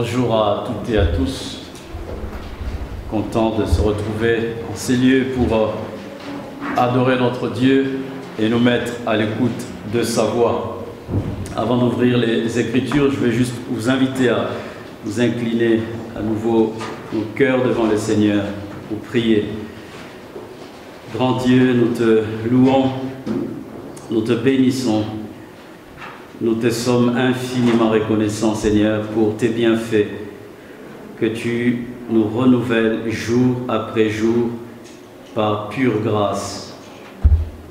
Bonjour à toutes et à tous. Content de se retrouver en ces lieux pour adorer notre Dieu et nous mettre à l'écoute de sa voix. Avant d'ouvrir les Écritures, je vais juste vous inviter à vous incliner à nouveau nos cœurs devant le Seigneur pour prier. Grand Dieu, nous te louons, nous te bénissons. Nous te sommes infiniment reconnaissants, Seigneur, pour tes bienfaits que tu nous renouvelles jour après jour par pure grâce.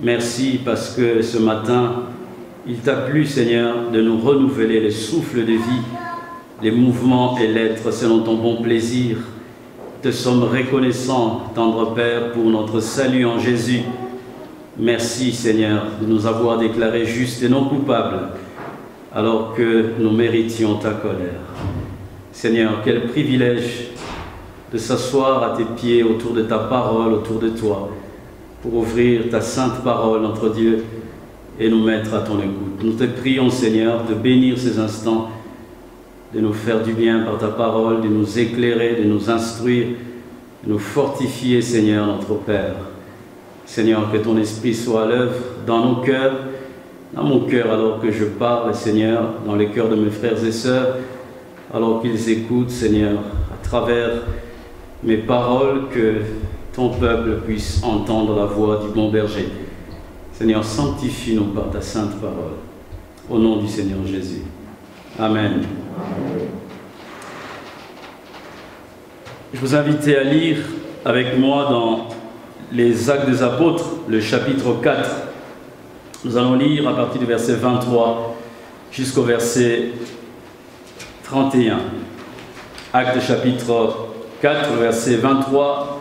Merci parce que ce matin, il t'a plu, Seigneur, de nous renouveler le souffle de vie, les mouvements et l'être selon ton bon plaisir. Te sommes reconnaissants, tendre Père, pour notre salut en Jésus. Merci, Seigneur, de nous avoir déclarés justes et non coupables, alors que nous méritions ta colère. Seigneur, quel privilège de s'asseoir à tes pieds autour de ta parole, autour de toi, pour ouvrir ta sainte parole, notre Dieu, et nous mettre à ton écoute. Nous te prions, Seigneur, de bénir ces instants, de nous faire du bien par ta parole, de nous éclairer, de nous instruire, de nous fortifier, Seigneur, notre Père. Seigneur, que ton esprit soit à l'œuvre dans nos cœurs, dans mon cœur alors que je parle, Seigneur, dans les cœurs de mes frères et sœurs, alors qu'ils écoutent, Seigneur, à travers mes paroles, que ton peuple puisse entendre la voix du bon berger. Seigneur, sanctifie-nous par ta sainte parole. Au nom du Seigneur Jésus. Amen. Je vous invite à lire avec moi dans les Actes des Apôtres, le chapitre 4. Nous allons lire à partir du verset 23 jusqu'au verset 31. Actes chapitre 4, verset 23,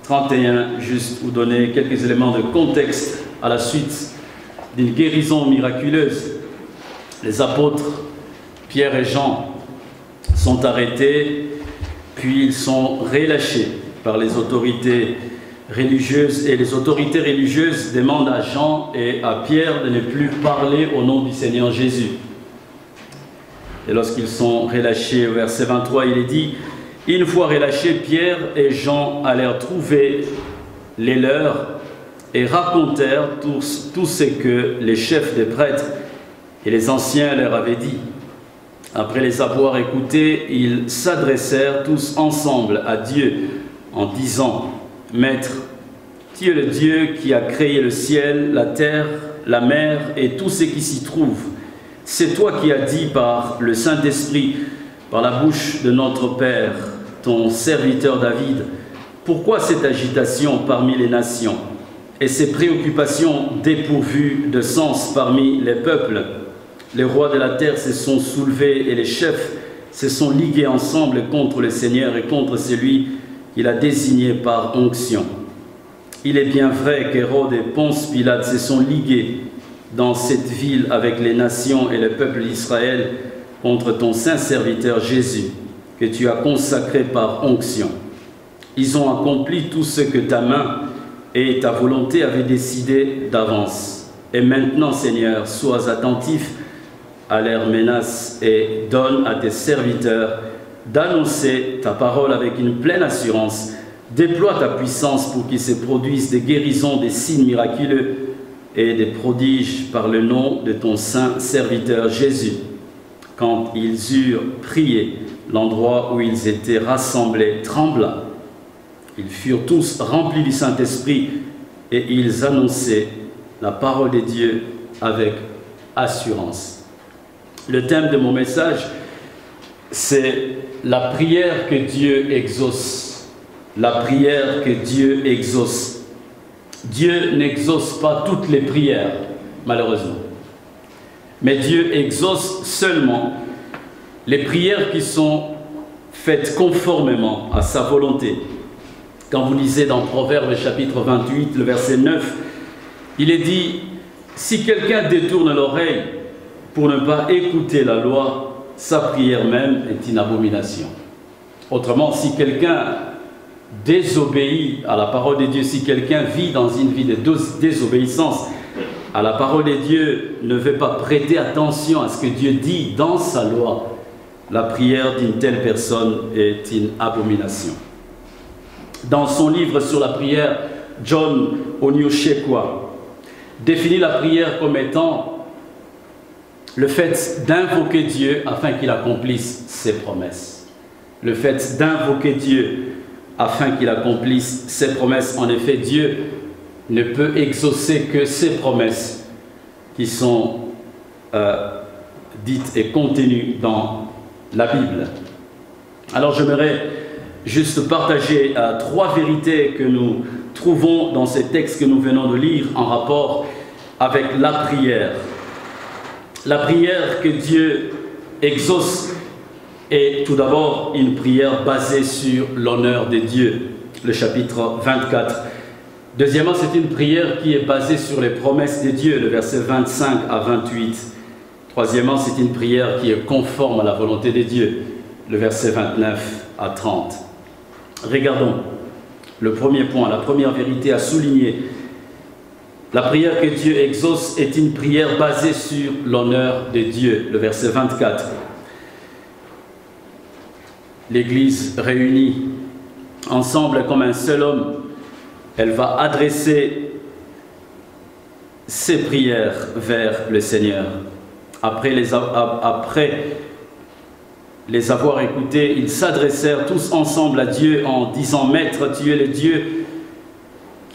31, juste vous donner quelques éléments de contexte à la suite d'une guérison miraculeuse. Les apôtres Pierre et Jean sont arrêtés, puis ils sont relâchés par les autorités religieuses, et les autorités religieuses demandent à Jean et à Pierre de ne plus parler au nom du Seigneur Jésus. Et lorsqu'ils sont relâchés, au verset 23, il est dit: une fois relâchés, Pierre et Jean allèrent trouver les leurs et racontèrent tout ce que les chefs des prêtres et les anciens leur avaient dit. Après les avoir écoutés, ils s'adressèrent tous ensemble à Dieu en disant: Maître, tu es le Dieu qui a créé le ciel, la terre, la mer et tout ce qui s'y trouve. C'est toi qui as dit par le Saint-Esprit, par la bouche de notre Père, ton serviteur David, pourquoi cette agitation parmi les nations et ces préoccupations dépourvues de sens parmi les peuples? Les rois de la terre se sont soulevés et les chefs se sont ligués ensemble contre le Seigneur et contre celui qu'il a désigné par onction. Il est bien vrai qu'Hérode et Ponce Pilate se sont ligués dans cette ville avec les nations et le peuple d'Israël contre ton saint serviteur Jésus, que tu as consacré par onction. Ils ont accompli tout ce que ta main et ta volonté avaient décidé d'avance. Et maintenant, Seigneur, sois attentif à leurs menaces et donne à tes serviteurs d'annoncer ta parole avec une pleine assurance. Déploie ta puissance pour qu'il se produise des guérisons, des signes miraculeux et des prodiges par le nom de ton saint serviteur Jésus. Quand ils eurent prié, l'endroit où ils étaient rassemblés trembla. Ils furent tous remplis du Saint-Esprit et ils annonçaient la parole de Dieu avec assurance. Le thème de mon message, c'est la prière que Dieu exauce. La prière que Dieu exauce. Dieu n'exauce pas toutes les prières, malheureusement. Mais Dieu exauce seulement les prières qui sont faites conformément à sa volonté. Quand vous lisez dans Proverbes chapitre 28, le verset 9, il est dit: si quelqu'un détourne l'oreille pour ne pas écouter la loi, sa prière même est une abomination. Autrement, si quelqu'un désobéit à la parole de Dieu, si quelqu'un vit dans une vie de désobéissance à la parole de Dieu, ne veut pas prêter attention à ce que Dieu dit dans sa loi, La prière d'une telle personne est une abomination. Dans son livre sur la prière, John Onyeoshekwa définit la prière comme étant le fait d'invoquer Dieu afin qu'il accomplisse ses promesses. Le fait d'invoquer Dieu afin qu'il accomplisse ses promesses. En effet, Dieu ne peut exaucer que ses promesses qui sont dites et contenues dans la Bible. Alors j'aimerais juste partager 3 vérités que nous trouvons dans ces textes que nous venons de lire en rapport avec la prière. La prière que Dieu exauce est tout d'abord une prière basée sur l'honneur de Dieu, le chapitre 24. Deuxièmement, c'est une prière qui est basée sur les promesses de Dieu, le verset 25 à 28. Troisièmement, c'est une prière qui est conforme à la volonté de Dieu, le verset 29 à 30. Regardons le premier point, la première vérité à souligner. La prière que Dieu exauce est une prière basée sur l'honneur de Dieu, le verset 24. L'Église réunie ensemble comme un seul homme, elle va adresser ses prières vers le Seigneur. Après les avoir écoutés, ils s'adressèrent tous ensemble à Dieu en disant « Maître, tu es le Dieu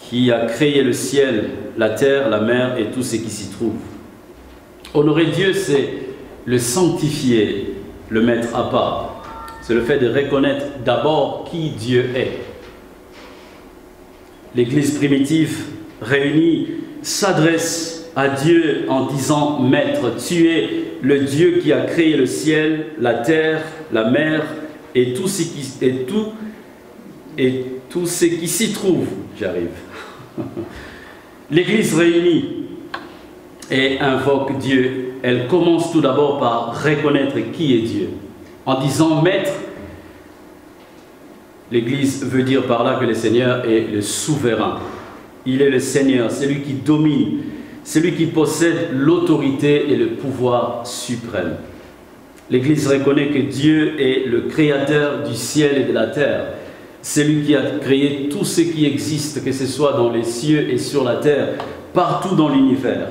qui a créé le ciel, la terre, la mer et tout ce qui s'y trouve. » Honorer Dieu, c'est le sanctifier, le mettre à part. C'est le fait de reconnaître d'abord qui Dieu est. L'Église primitive réunie s'adresse à Dieu en disant « Maître, tu es le Dieu qui a créé le ciel, la terre, la mer et tout ce qui s'y trouve. » J'arrive. L'Église réunie et invoque Dieu. Elle commence tout d'abord par reconnaître qui est Dieu. En disant « Maître », l'Église veut dire par là que le Seigneur est le souverain. Il est le Seigneur, c'est lui qui domine, c'est lui qui possède l'autorité et le pouvoir suprême. L'Église reconnaît que Dieu est le créateur du ciel et de la terre. C'est lui qui a créé tout ce qui existe, que ce soit dans les cieux et sur la terre, partout dans l'univers.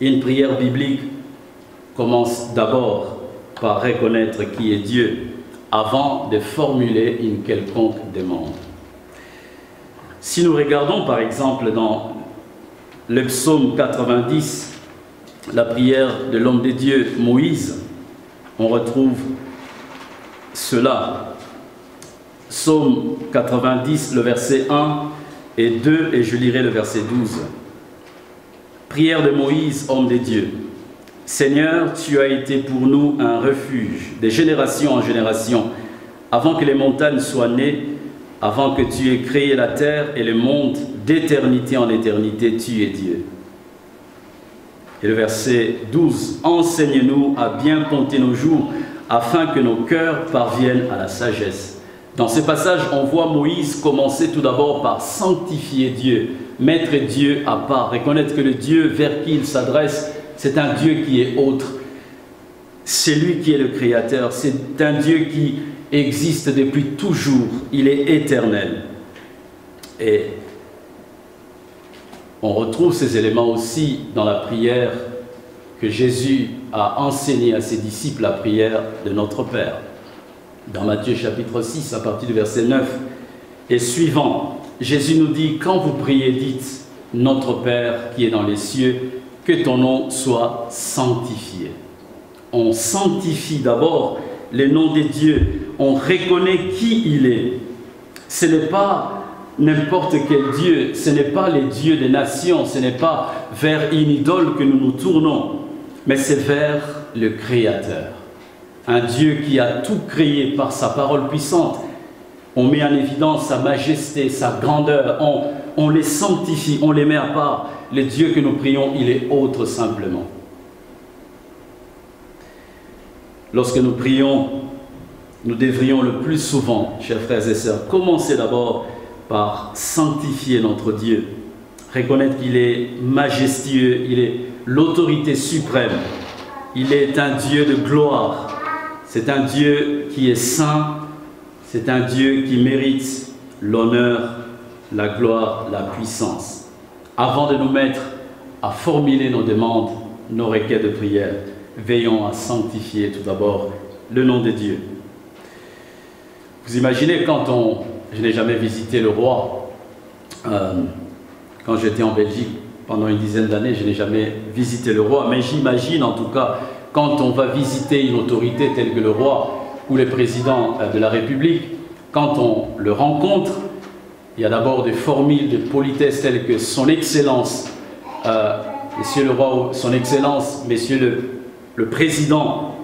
Une prière biblique commence d'abord par reconnaître qui est Dieu, avant de formuler une quelconque demande. Si nous regardons par exemple dans le psaume 90, la prière de l'homme de Dieu Moïse, on retrouve cela. Psaume 90, le verset 1 et 2, et je lirai le verset 12. Prière de Moïse, homme de Dieu. Seigneur, tu as été pour nous un refuge, de génération en génération, avant que les montagnes soient nées, avant que tu aies créé la terre et le monde, d'éternité en éternité, tu es Dieu. Et le verset 12, enseigne-nous à bien compter nos jours, afin que nos cœurs parviennent à la sagesse. Dans ce passage, on voit Moïse commencer tout d'abord par sanctifier Dieu, mettre Dieu à part, reconnaître que le Dieu vers qui il s'adresse, c'est un Dieu qui est autre. C'est lui qui est le Créateur. C'est un Dieu qui existe depuis toujours. Il est éternel. Et on retrouve ces éléments aussi dans la prière que Jésus a enseignée à ses disciples, la prière de notre Père. Dans Matthieu chapitre 6, à partir du verset 9 et suivant, Jésus nous dit « Quand vous priez, dites « Notre Père qui est dans les cieux », que ton nom soit sanctifié. » On sanctifie d'abord le nom de Dieu. On reconnaît qui il est. Ce n'est pas n'importe quel Dieu. Ce n'est pas les dieux des nations. Ce n'est pas vers une idole que nous nous tournons. Mais c'est vers le Créateur. Un Dieu qui a tout créé par sa parole puissante. On met en évidence sa majesté, sa grandeur. On les sanctifie, on les met à part. Le Dieu que nous prions, il est autre simplement. Lorsque nous prions, nous devrions le plus souvent, chers frères et sœurs, commencer d'abord par sanctifier notre Dieu. Reconnaître qu'il est majestueux, il est l'autorité suprême. Il est un Dieu de gloire. C'est un Dieu qui est saint. C'est un Dieu qui mérite l'honneur, la gloire, la puissance. Avant de nous mettre à formuler nos demandes, nos requêtes de prière, veillons à sanctifier tout d'abord le nom de Dieu. Vous imaginez je n'ai jamais visité le roi, quand j'étais en Belgique pendant une dizaine d'années, je n'ai jamais visité le roi, mais j'imagine en tout cas quand on va visiter une autorité telle que le roi ou le président de la République, quand on le rencontre, il y a d'abord des formules de politesse telles que son Excellence, Monsieur le roi, son Excellence, Monsieur le Président,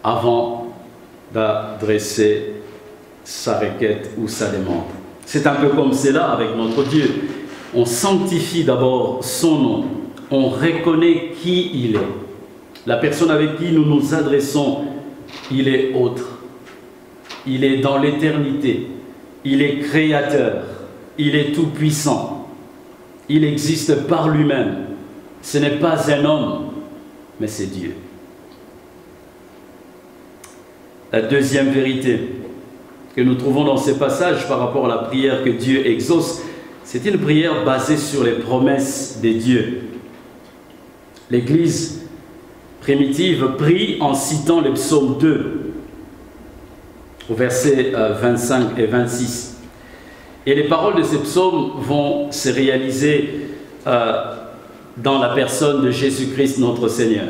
avant d'adresser sa requête ou sa demande. C'est un peu comme cela avec notre Dieu. On sanctifie d'abord son nom, on reconnaît qui il est. La personne avec qui nous nous adressons, il est autre. Il est dans l'éternité, il est créateur, il est tout-puissant. Il existe par lui-même. Ce n'est pas un homme, mais c'est Dieu. La deuxième vérité que nous trouvons dans ces passages par rapport à la prière que Dieu exauce, c'est une prière basée sur les promesses de Dieu. L'Église primitive prie en citant le psaume 2, au verset 25 et 26. Et les paroles de ces psaumes vont se réaliser dans la personne de Jésus-Christ notre Seigneur.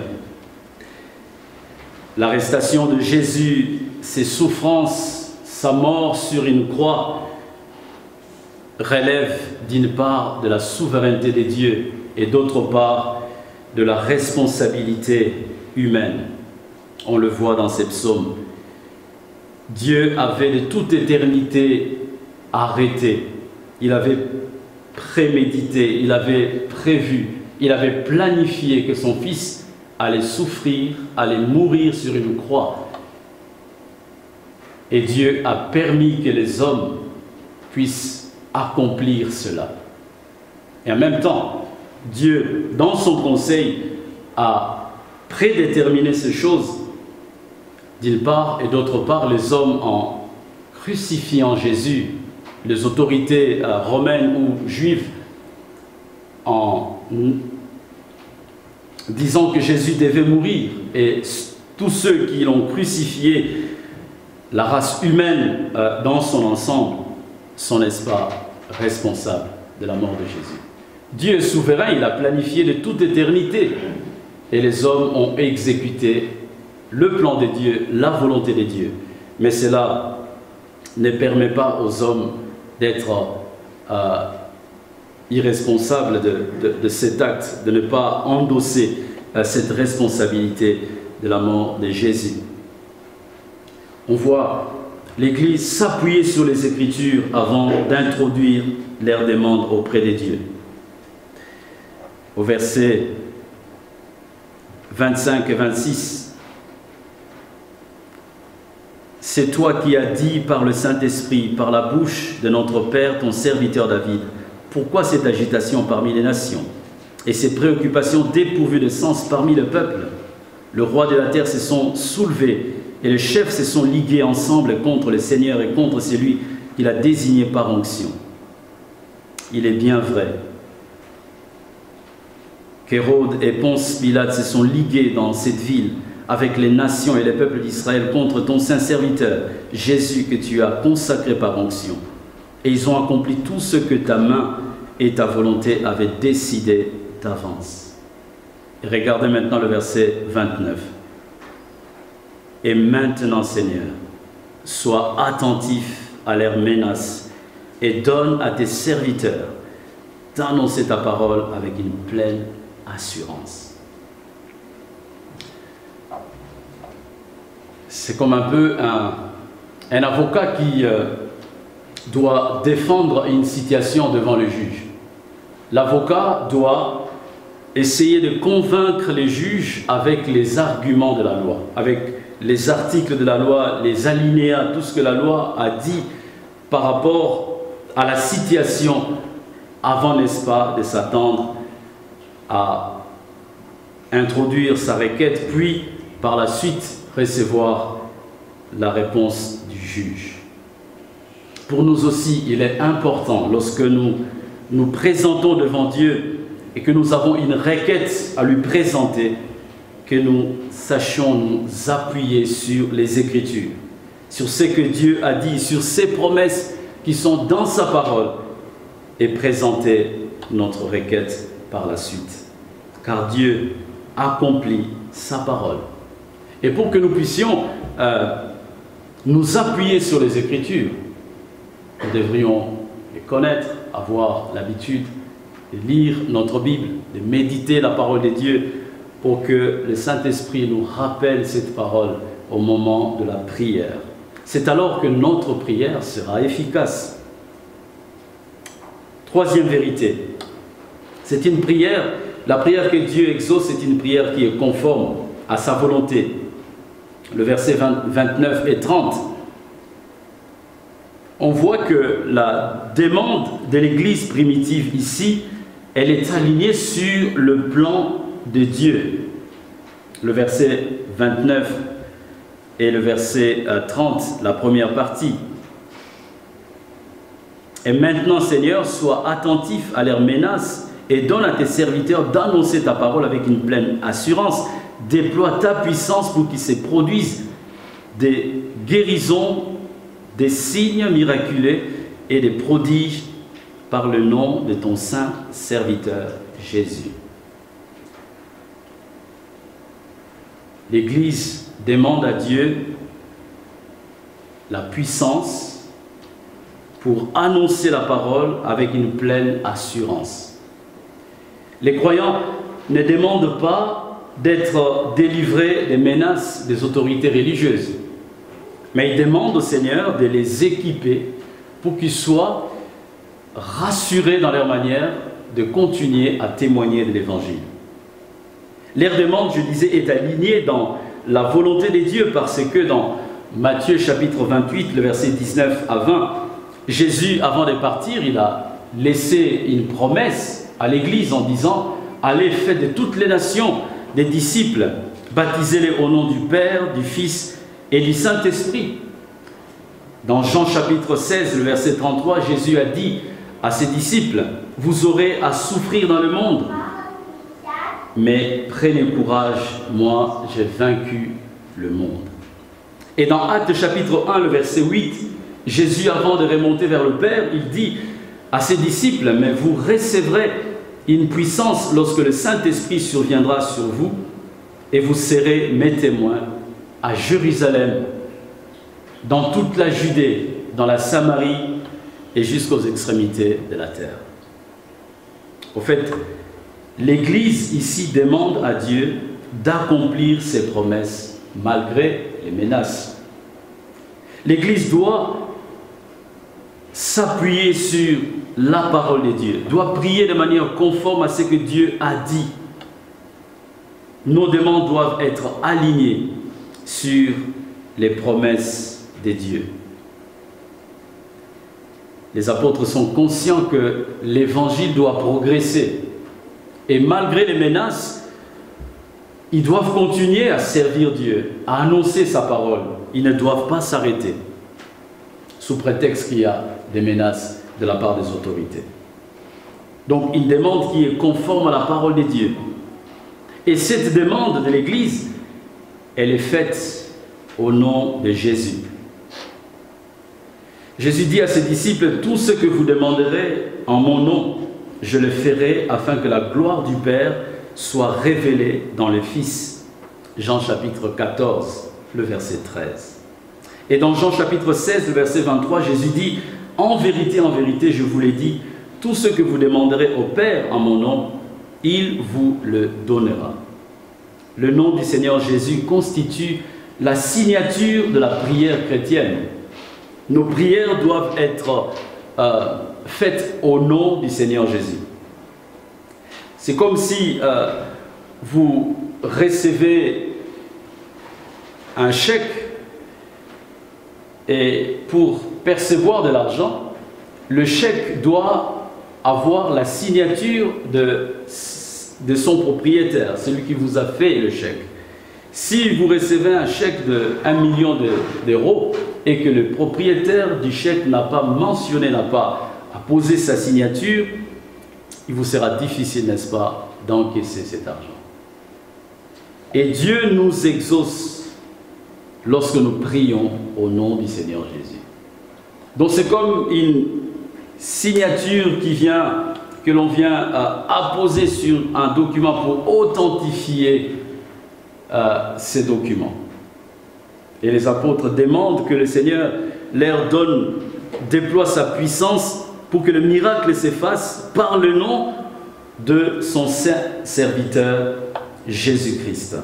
L'arrestation de Jésus, ses souffrances, sa mort sur une croix relèvent d'une part de la souveraineté de Dieu et d'autre part de la responsabilité humaine. On le voit dans ces psaumes. Dieu avait de toute éternité arrêté, il avait prémédité, il avait prévu, il avait planifié que son fils allait souffrir, allait mourir sur une croix. Et Dieu a permis que les hommes puissent accomplir cela. Et en même temps, Dieu, dans son conseil, a prédéterminé ces choses, d'une part, et d'autre part, les hommes en crucifiant Jésus, les autorités romaines ou juives, en disant que Jésus devait mourir, et tous ceux qui l'ont crucifié, la race humaine dans son ensemble, sont, n'est-ce pas, responsables de la mort de Jésus. Dieu est souverain, il a planifié de toute éternité, et les hommes ont exécuté le plan de Dieu, la volonté de Dieu. Mais cela ne permet pas aux hommes d'être irresponsables de cet acte, de ne pas endosser cette responsabilité de la mort de Jésus. On voit l'Église s'appuyer sur les Écritures avant d'introduire leurs demandes auprès de Dieu. Au verset 25 et 26, c'est toi qui as dit par le Saint-Esprit, par la bouche de notre Père, ton serviteur David, pourquoi cette agitation parmi les nations et ces préoccupations dépourvues de sens parmi le peuple? Le roi de la terre se sont soulevés et les chefs se sont ligués ensemble contre le Seigneur et contre celui qu'il a désigné par onction. Il est bien vrai qu'Hérode et Ponce Pilate se sont ligués dans cette ville avec les nations et les peuples d'Israël contre ton saint serviteur, Jésus, que tu as consacré par onction. Et ils ont accompli tout ce que ta main et ta volonté avaient décidé d'avance. Et regardez maintenant le verset 29. Et maintenant, Seigneur, sois attentif à leurs menaces et donne à tes serviteurs d'annoncer ta parole avec une pleine assurance. C'est comme un peu un avocat qui doit défendre une situation devant le juge. L'avocat doit essayer de convaincre les juges avec les arguments de la loi, avec les articles de la loi, les alinéas, tout ce que la loi a dit par rapport à la situation avant, n'est-ce pas, de s'attendre à introduire sa requête, puis par la suite recevoir la réponse du juge. Pour nous aussi, il est important, lorsque nous nous présentons devant Dieu et que nous avons une requête à lui présenter, que nous sachions nous appuyer sur les Écritures, sur ce que Dieu a dit, sur ses promesses qui sont dans sa parole, et présenter notre requête par la suite. Car Dieu accomplit sa parole. Et pour que nous puissions nous appuyer sur les Écritures, nous devrions les connaître, avoir l'habitude de lire notre Bible, de méditer la parole de Dieu, pour que le Saint-Esprit nous rappelle cette parole au moment de la prière. C'est alors que notre prière sera efficace. Troisième vérité, c'est une prière, la prière que Dieu exauce, c'est une prière qui est conforme à sa volonté. Le verset 29 et 30, on voit que la demande de l'Église primitive ici, elle est alignée sur le plan de Dieu. Le verset 29 et le verset 30, la première partie. Et maintenant, Seigneur, sois attentif à leurs menaces et donne à tes serviteurs d'annoncer ta parole avec une pleine assurance. Déploie ta puissance pour qu'il se produise des guérisons, des signes miraculeux et des prodiges par le nom de ton saint serviteur Jésus. L'Église demande à Dieu la puissance pour annoncer la parole avec une pleine assurance. Les croyants ne demandent pas d'être délivrés des menaces des autorités religieuses, mais ils demandent au Seigneur de les équiper pour qu'ils soient rassurés dans leur manière de continuer à témoigner de l'Évangile. Leur demande, je disais, est alignée dans la volonté de Dieu, parce que dans Matthieu chapitre 28, le verset 19 à 20, Jésus, avant de partir, il a laissé une promesse à l'Église en disant « Allez, faites de toutes les nations des disciples, baptisez-les au nom du Père, du Fils et du Saint-Esprit. » Dans Jean chapitre 16, le verset 33, Jésus a dit à ses disciples « Vous aurez à souffrir dans le monde, mais prenez courage, moi j'ai vaincu le monde. » Et dans Actes chapitre 1, le verset 8, Jésus, avant de remonter vers le Père, il dit à ses disciples « Mais vous recevrez une puissance lorsque le Saint-Esprit surviendra sur vous, et vous serez mes témoins à Jérusalem, dans toute la Judée, dans la Samarie et jusqu'aux extrémités de la terre. » Au fait, l'Église ici demande à Dieu d'accomplir ses promesses malgré les menaces. L'Église doit s'appuyer sur la parole de Dieu, doit prier de manière conforme à ce que Dieu a dit. Nos demandes doivent être alignées sur les promesses de Dieu. Les apôtres sont conscients que l'Évangile doit progresser. Et malgré les menaces, ils doivent continuer à servir Dieu, à annoncer sa parole. Ils ne doivent pas s'arrêter, sous prétexte qu'il y a des menaces de la part des autorités. Donc, une demande qui est conforme à la parole de Dieu. Et cette demande de l'Église, elle est faite au nom de Jésus. Jésus dit à ses disciples, « Tout ce que vous demanderez en mon nom, je le ferai afin que la gloire du Père soit révélée dans le Fils. » Jean chapitre 14, le verset 13. Et dans Jean chapitre 16, le verset 23, Jésus dit, « En vérité, je vous l'ai dit, tout ce que vous demanderez au Père en mon nom, il vous le donnera. » Le nom du Seigneur Jésus constitue la signature de la prière chrétienne. Nos prières doivent être faites au nom du Seigneur Jésus. C'est comme si vous recevez un chèque et pour percevoir de l'argent, le chèque doit avoir la signature de son propriétaire, celui qui vous a fait le chèque. Si vous recevez un chèque de 1 million d'euros et que le propriétaire du chèque n'a pas mentionné, n'a pas posé sa signature, il vous sera difficile, n'est-ce pas, d'encaisser cet argent. Et Dieu nous exauce lorsque nous prions au nom du Seigneur Jésus. Donc c'est comme une signature que l'on vient apposer sur un document pour authentifier ces documents. Et les apôtres demandent que le Seigneur leur déploie sa puissance pour que le miracle s'efface par le nom de son serviteur Jésus-Christ.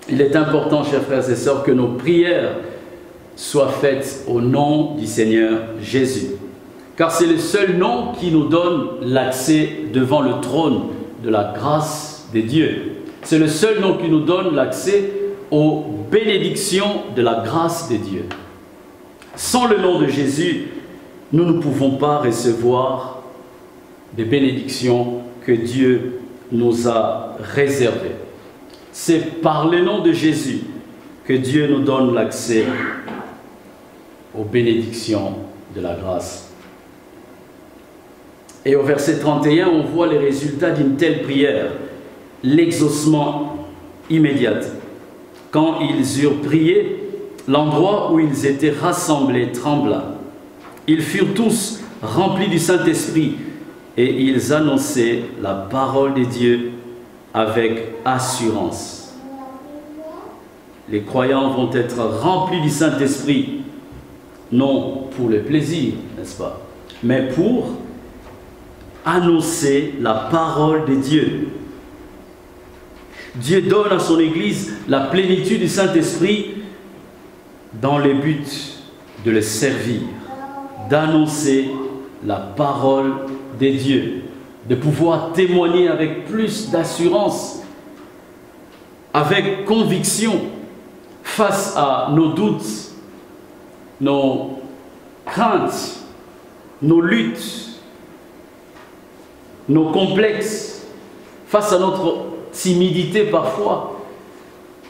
Il est important, chers frères et sœurs, que nos prières soient faites au nom du Seigneur Jésus. Car c'est le seul nom qui nous donne l'accès devant le trône de la grâce de Dieu. C'est le seul nom qui nous donne l'accès aux bénédictions de la grâce de Dieu. Sans le nom de Jésus, nous ne pouvons pas recevoir des bénédictions que Dieu nous a réservées. C'est par le nom de Jésus que Dieu nous donne l'accès aux bénédictions de la grâce. Et au verset 31, on voit les résultats d'une telle prière, l'exaucement immédiat. Quand ils eurent prié, l'endroit où ils étaient rassemblés trembla. Ils furent tous remplis du Saint-Esprit et ils annonçaient la parole de Dieu avec assurance. Les croyants vont être remplis du Saint-Esprit, non pour le plaisir, n'est-ce pas, mais pour annoncer la parole de Dieu. Dieu donne à son Église la plénitude du Saint-Esprit dans le but de le servir, d'annoncer la parole de Dieu, de pouvoir témoigner avec plus d'assurance, avec conviction, face à nos doutes, nos craintes, nos luttes, nos complexes, face à notre timidité parfois.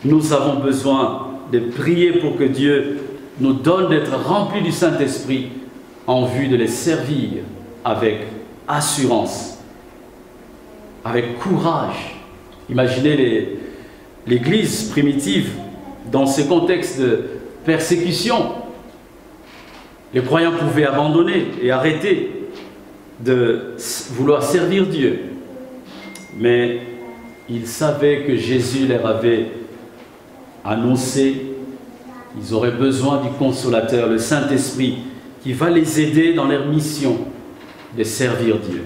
Nous avons besoin de prier pour que Dieu nous donne d'être remplis du Saint-Esprit en vue de les servir avec assurance, avec courage. Imaginez l'Église primitive dans ce contexte de persécution. Les croyants pouvaient abandonner et arrêter de vouloir servir Dieu. Mais ils savaient que Jésus leur avait annoncé qu'ils auraient besoin du Consolateur, le Saint-Esprit, qui va les aider dans leur mission de servir Dieu.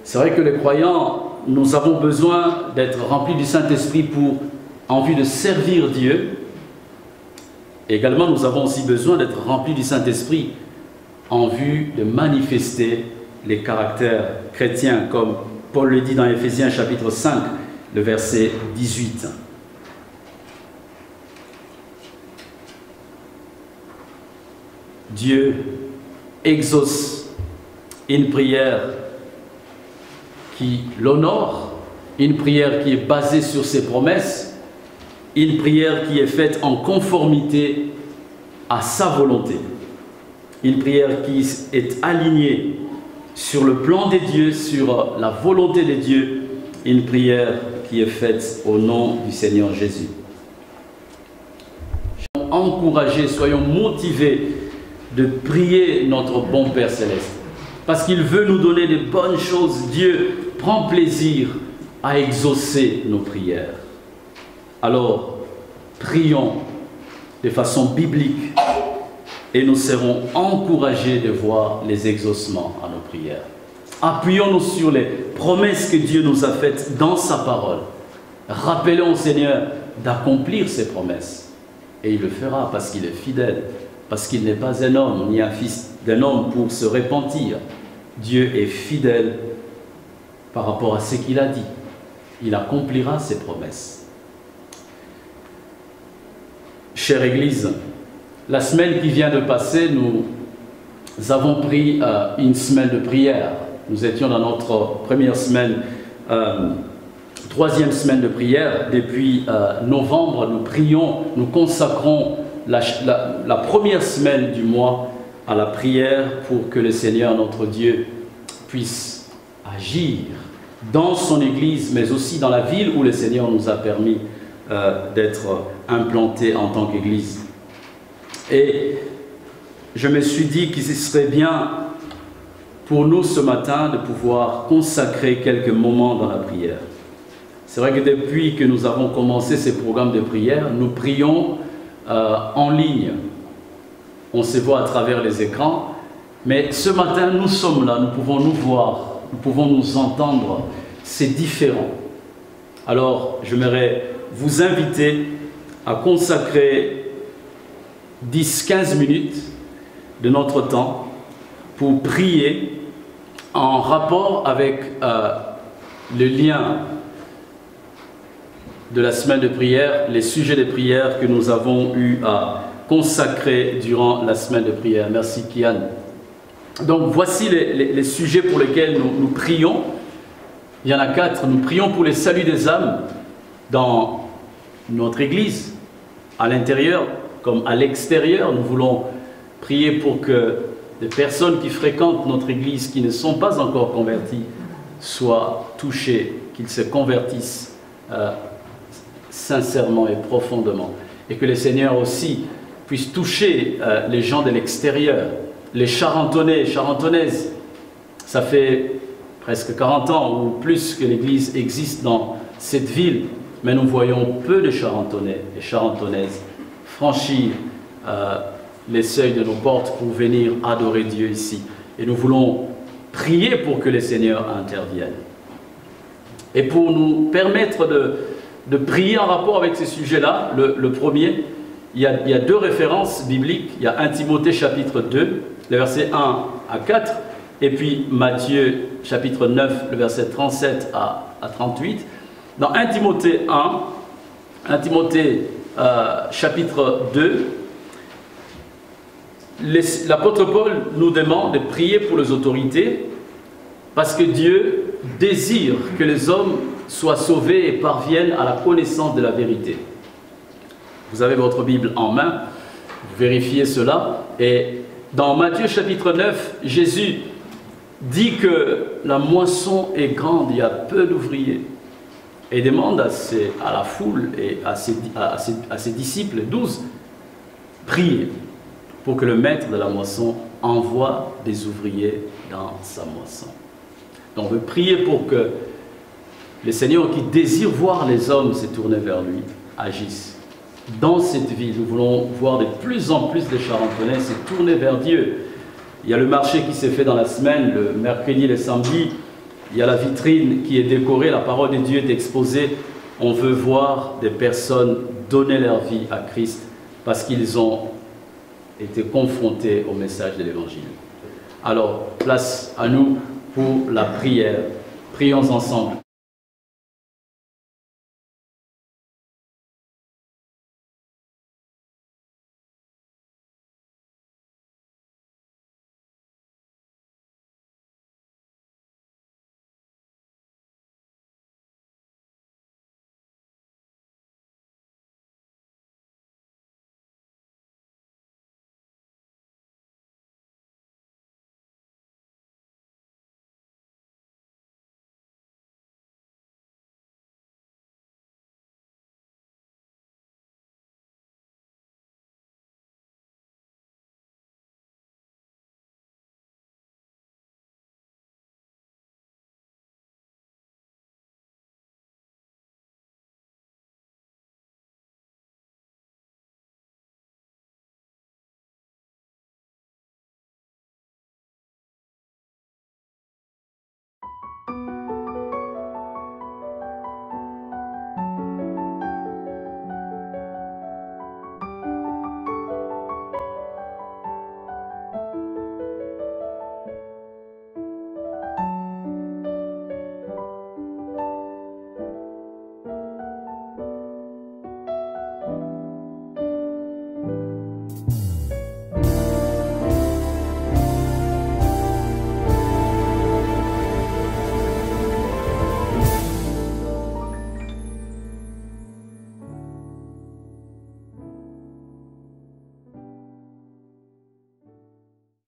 C'est vrai que les croyants, nous avons besoin d'être remplis du Saint-Esprit en vue de servir Dieu. Et également, nous avons aussi besoin d'être remplis du Saint-Esprit en vue de manifester les caractères chrétiens, comme Paul le dit dans Éphésiens chapitre 5, le verset 18. Dieu exauce une prière qui l'honore, une prière qui est basée sur ses promesses, une prière qui est faite en conformité à sa volonté, une prière qui est alignée sur le plan de Dieu, sur la volonté de Dieu, une prière qui est faite au nom du Seigneur Jésus. Soyons encouragés, soyons motivés de prier notre bon Père Céleste, parce qu'il veut nous donner de bonnes choses. Dieu prend plaisir à exaucer nos prières. Alors, prions de façon biblique et nous serons encouragés de voir les exaucements à nos prières. Appuyons-nous sur les promesses que Dieu nous a faites dans sa parole. Rappelons au Seigneur d'accomplir ses promesses. Et il le fera parce qu'il est fidèle, parce qu'il n'est pas un homme, ni un fils d'un homme pour se repentir. Dieu est fidèle par rapport à ce qu'il a dit. Il accomplira ses promesses. Chère Église, la semaine qui vient de passer, nous avons pris une semaine de prière. Nous étions dans notre première semaine, troisième semaine de prière. Depuis novembre, nous prions, nous consacrons la première semaine du mois à la prière pour que le Seigneur, notre Dieu, puisse agir dans son Église, mais aussi dans la ville où le Seigneur nous a permis d'être implantés en tant qu'Église. Et je me suis dit qu'il serait bien pour nous ce matin de pouvoir consacrer quelques moments dans la prière. C'est vrai que depuis que nous avons commencé ces programmes de prière, nous prions en ligne. On se voit à travers les écrans, mais ce matin, nous sommes là, nous pouvons nous voir, nous pouvons nous entendre, c'est différent. Alors, j'aimerais vous inviter à consacrer 10-15 minutes de notre temps pour prier en rapport avec le lien de la semaine de prière, les sujets de prière que nous avons eu à consacrer durant la semaine de prière. Merci Kian. Donc voici les sujets pour lesquels nous prions. Il y en a 4. Nous prions pour les saluts des âmes dans notre Église, à l'intérieur comme à l'extérieur. Nous voulons prier pour que les personnes qui fréquentent notre Église, qui ne sont pas encore converties, soient touchées, qu'ils se convertissent sincèrement et profondément. Et que le Seigneur aussi puisse toucher les gens de l'extérieur, les Charentonnais et Charentonnaises. Ça fait presque 40 ans ou plus que l'Église existe dans cette ville, mais nous voyons peu de Charentonnais et Charentonnaises franchir les seuils de nos portes pour venir adorer Dieu ici. Et nous voulons prier pour que le Seigneur intervienne. Et pour nous permettre de prier en rapport avec ces sujets-là, le premier, il y a 2 références bibliques. Il y a 1 Timothée chapitre 2, les versets 1 à 4, et puis Matthieu chapitre 9, le verset 37 à 38. Dans 1 Timothée 1 Timothée chapitre 2, l'apôtre Paul nous demande de prier pour les autorités parce que Dieu désire que les hommes soient sauvés et parviennent à la connaissance de la vérité. Vous avez votre Bible en main, vous vérifiez cela. Et dans Matthieu chapitre 9, Jésus dit que la moisson est grande, il y a peu d'ouvriers. Et demande à la foule et à ses disciples, 12, priez pour que le maître de la moisson envoie des ouvriers dans sa moisson. Donc on veut prier pour que le Seigneur qui désire voir les hommes se tourner vers lui, agisse. Dans cette vie, nous voulons voir de plus en plus de Charentonnais se tourner vers Dieu. Il y a le marché qui s'est fait dans la semaine, le mercredi et le samedi. Il y a la vitrine qui est décorée, la parole de Dieu est exposée. On veut voir des personnes donner leur vie à Christ parce qu'ils ont été confrontés au message de l'Évangile. Alors, place à nous pour la prière. Prions ensemble.